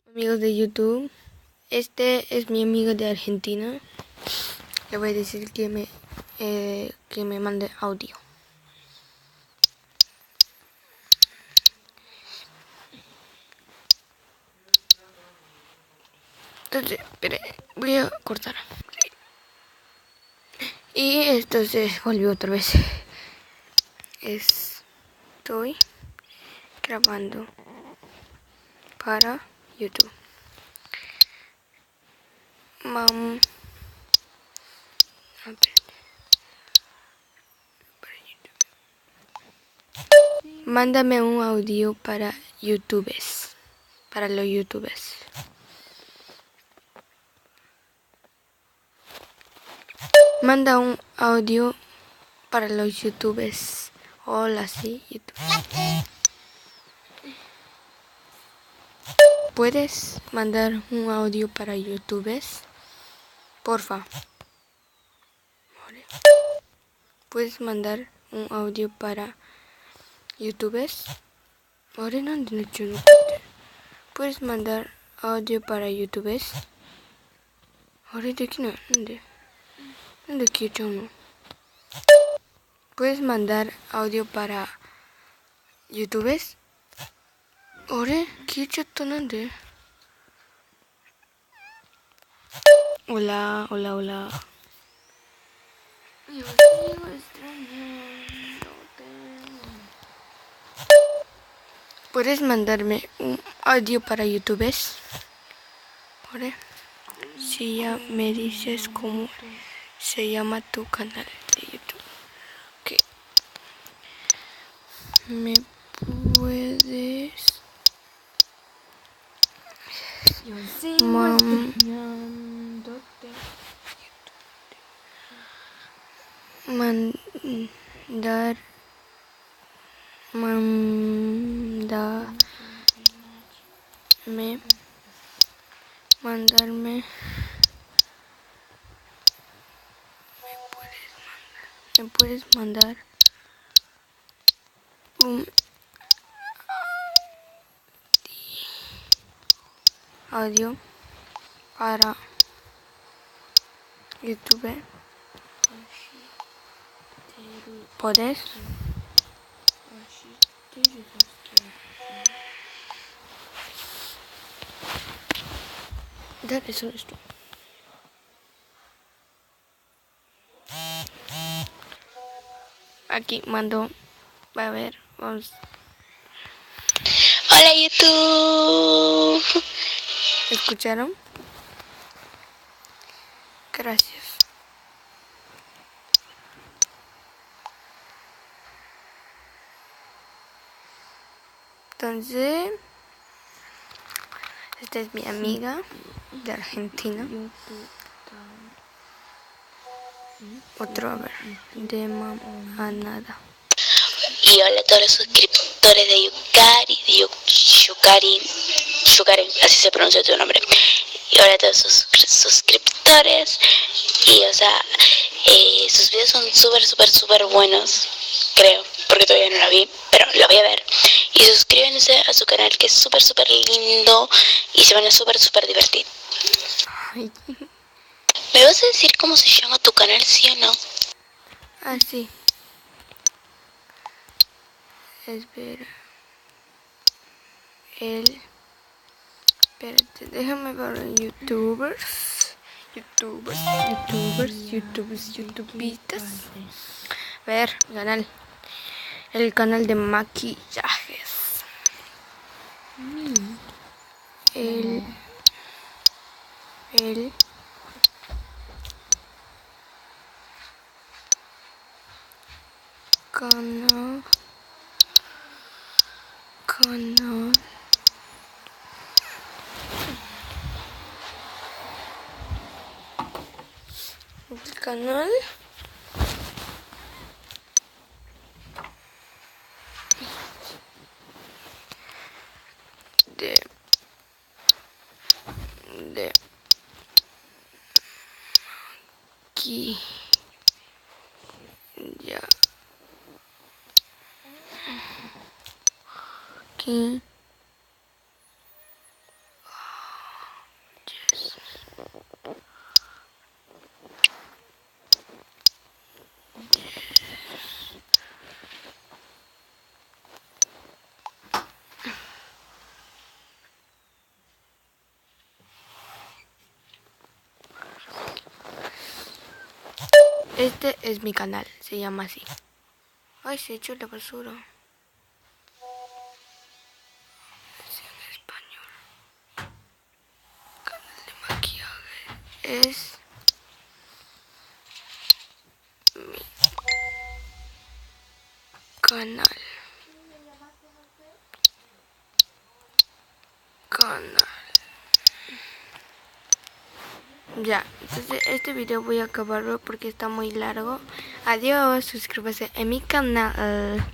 Amigos de YouTube, este es mi amigo de Argentina. Le voy a decir que me mande audio. Entonces, espere, voy a cortar. Y esto se volvió otra vez. Estoy grabando para YouTube. A ver, para YouTube. Mándame un audio para YouTubers. Para los YouTubers. Manda un audio para los YouTubers. Hola, sí, YouTube. ¿Puedes mandar un audio para YouTubers? Porfa. ¿Puedes mandar un audio para YouTubers? Ahora no entiendo. ¿Puedes mandar audio para YouTubers? Ahora de aquí no. ¿Dónde quiero uno? ¿Puedes mandar audio para YouTubers? Ahora quiero ¿dónde? Hola. Yo sigo extrañándote. ¿Puedes mandarme un audio para YouTubers? ¿Vale? Si ya me dices cómo se llama tu canal de YouTube. ¿Qué? ¿Me puedes ¿Me puedes mandar un audio para YouTube? ¿Puedes? Dale, eso es todo. Aquí mando. A ver, vamos. Hola YouTube. ¿Escucharon? Gracias. Entonces, esta es mi amiga de Argentina. Otro, a ver, de nada. Y hola a todos los suscriptores de Yukari, así se pronuncia tu nombre. Y hola a todos sus suscriptores. Y o sea, sus videos son súper buenos, creo, porque todavía no los vi, pero los voy a ver. Y suscríbanse a su canal, que es súper lindo y se van a súper divertir. Ay. ¿Me vas a decir cómo se llama tu canal, sí o no? Ah, sí. Espera. Espérate, déjame ver en YouTubitas. A ver, el canal de maquillajes. El canal de aquí ya aquí Este es mi canal, se llama así. Ay, se echó la basura. Es en español. Canal de maquillaje. Es mi canal. Ya, entonces este video voy a acabarlo porque está muy largo. Adiós, suscríbase a mi canal.